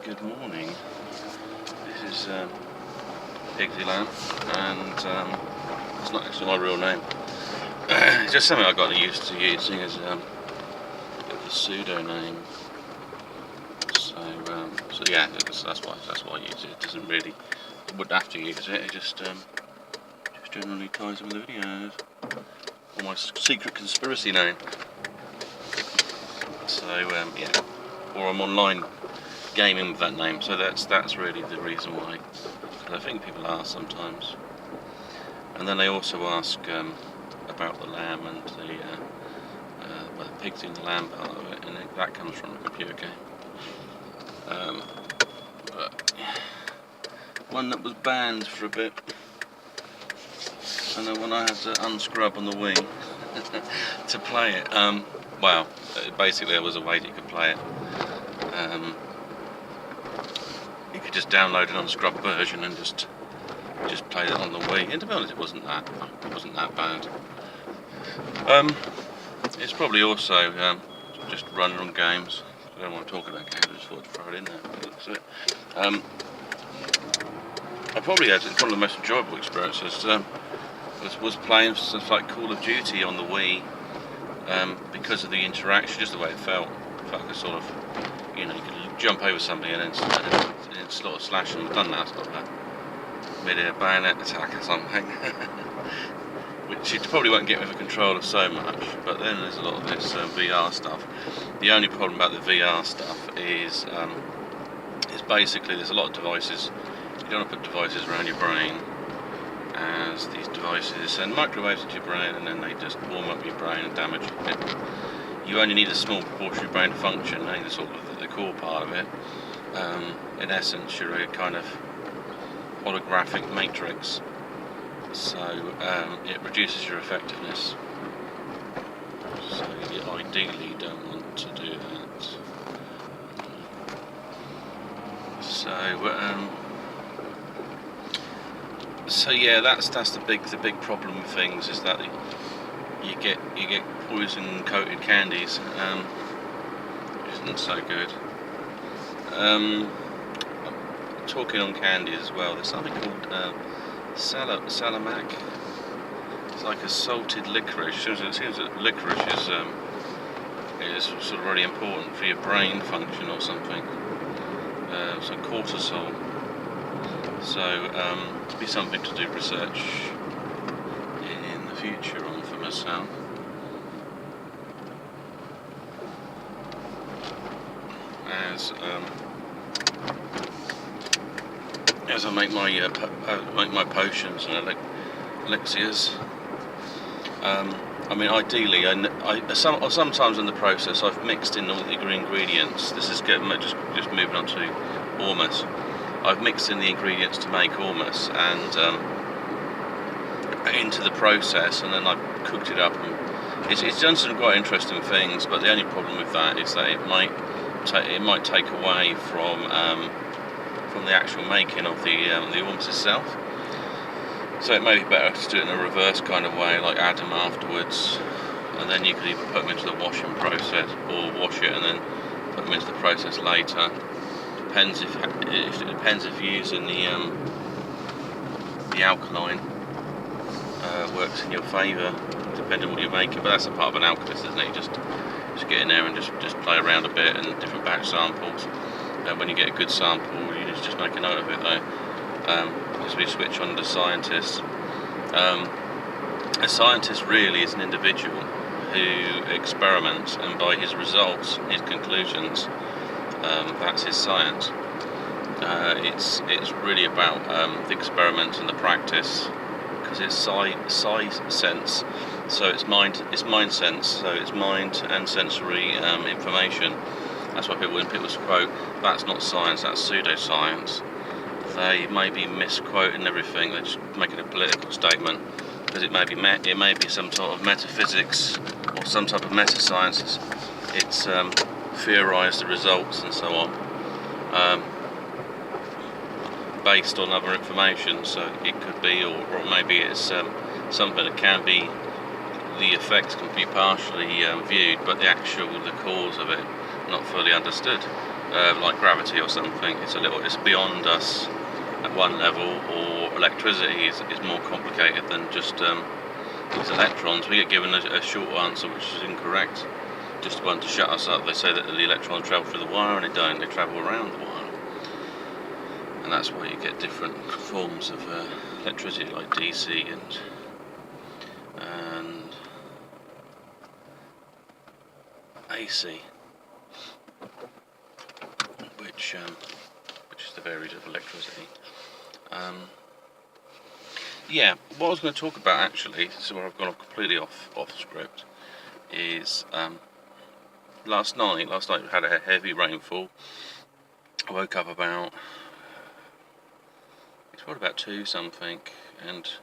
Good morning. This is Pigsy Lamb, and it's not actually my real name. It's just something I got used to using as a pseudo name. So yeah, that's why I use it. It doesn't really, I wouldn't have to use it. It just generally ties in with the videos. Or my secret conspiracy name. So yeah, or I'm online gaming with that name, so that's really the reason why. I think people ask sometimes, and then they also ask about the lamb and the pigs in the lamb part of it, and that comes from a computer game. But one that was banned for a bit, and then when I had to unscrub on the Wii to play it, well, basically there was a way that you could play it. You could just download an unscrubbed version and just play it on the Wii. And to be honest, it wasn't that bad. It's probably also just running on games. I don't want to talk about games. I just thought to throw it in there. I probably had one of the most enjoyable experiences. Was playing stuff like Call of Duty on the Wii because of the interaction, just the way it felt. It felt like a sort of, you could jump over something and then sort of slash them. I've done that, sort of a mid-air bayonet attack or something, which you probably won't get with a controller so much. But then there's a lot of this VR stuff. The only problem about the VR stuff is basically there's a lot of devices. You don't want to put devices around your brain, as these devices send microwaves into your brain and then they just warm up your brain and damage it. You only need a small proportion of your brain to function, only the sort of the core part of it. In essence, you're a kind of holographic matrix, so it reduces your effectiveness. So you ideally don't want to do that. So yeah, that's the big problem with things, is that you get poison coated candies, which isn't so good. Talking on candies as well, there's something called Salmaik. It's like a salted licorice. It seems that licorice is sort of really important for your brain function or something. So cortisol. So it'll be something to do research in the future on for myself. As I make my potions and elixirs. I mean, ideally, sometimes in the process I've mixed in all the ingredients. This is just moving on to ORMUS. I've mixed in the ingredients to make ORMUS and into the process, and then I've cooked it up. And it's done some quite interesting things, but the only problem with that is that it might take away from the actual making of the ORMUS itself. So it may be better to do it in a reverse kind of way, like add them afterwards, and then you could either put them into the washing process or wash it and then put them into the process later. Depends if you're using the alkaline works in your favour, depending on what you're making. But that's a part of an alchemist, isn't it? You just get in there and just play around a bit and different batch samples. And when you get a good sample, you just make a note of it though. As we switch on to scientists, a scientist really is an individual who experiments, and by his results, his conclusions, that's his science. It's really about the experiment and the practice, because it's size sense, so it's mind sense, so it's mind and sensory information. That's why when people quote, that's not science, that's pseudoscience, they may be misquoting everything. They're just making a political statement, because it may be some sort of metaphysics or some type of meta-science. It's theorised the results and so on, based on other information. So it could be, or maybe it's something that can be the effects can be partially viewed, but the cause of it not fully understood, like gravity or something. It's beyond us at one level, or electricity is more complicated than just these electrons. We get given a short answer which is incorrect, just one to shut us up. They say that the electrons travel through the wire, and they don't, they travel around the wire. And that's why you get different forms of electricity, like DC and AC, which is the variant of electricity. Yeah, what I was going to talk about actually, so where I've gone completely off script, is last night we had a heavy rainfall. I woke up about 2 something, and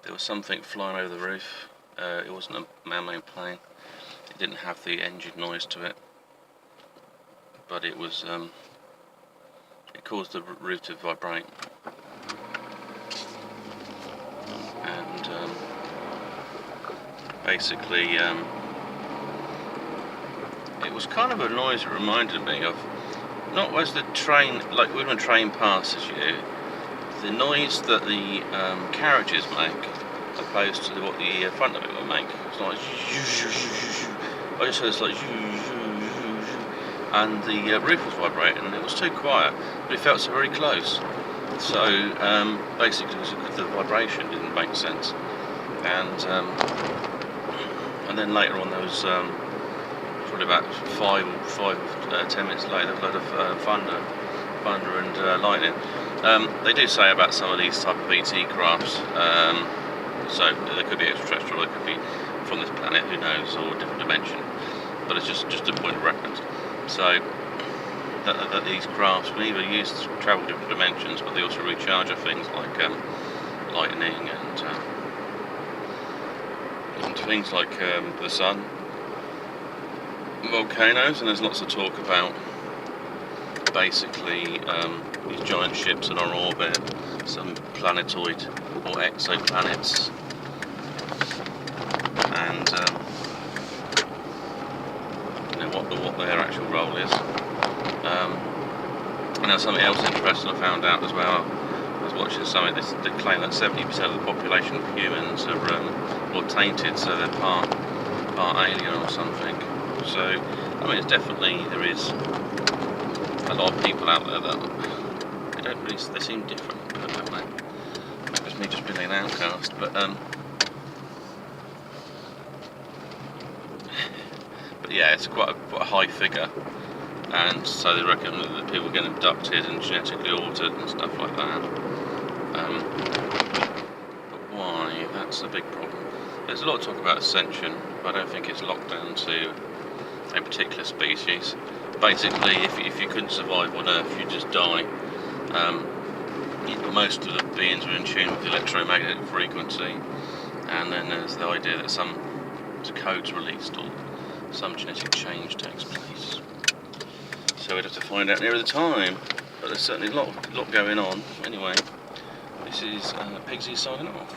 there was something flying over the roof. It wasn't a man-made plane. It didn't have the engine noise to it, but it was it caused the roof to vibrate, and basically it was kind of a noise that reminded me of, not as the train, like when a train passes you, the noise that the carriages make, opposed to what the front of it will make. It's like, I just heard it's like, and the roof was vibrating, and it was too quiet, but it felt so very close. So basically, the vibration didn't make sense, and then later on there was probably about 10 minutes later, a load of thunder and lightning. They do say about some of these type of ET crafts, so they could be extraterrestrial, they could be from this planet, who knows, or a different dimension, but it's just a point of reference. So that these crafts will either use to travel different dimensions, but they also recharge of things like lightning and things like the sun, volcanoes, and there's lots of talk about basically these giant ships in our orbit, some planetoid or exoplanets, and what their actual role is. And there's something else interesting I found out as well. I was watching something that claim that 70% of the population of humans are tainted, so they're part alien or something. So I mean, it's definitely, there is a lot of people out there that they seem different. I don't know. Maybe it's me just being an outcast, but yeah, it's quite a high figure, and so they reckon that people get abducted and genetically altered and stuff like that. But why? That's a big problem. There's a lot of talk about ascension, but I don't think it's locked down to a particular species. Basically, if you couldn't survive on Earth, you'd just die. Most of the beings are in tune with the electromagnetic frequency, and then there's the idea that some code's released or some genetic change takes place. So we'd have to find out nearer the time, but there's certainly a lot going on. Anyway, this is Pigsy signing off.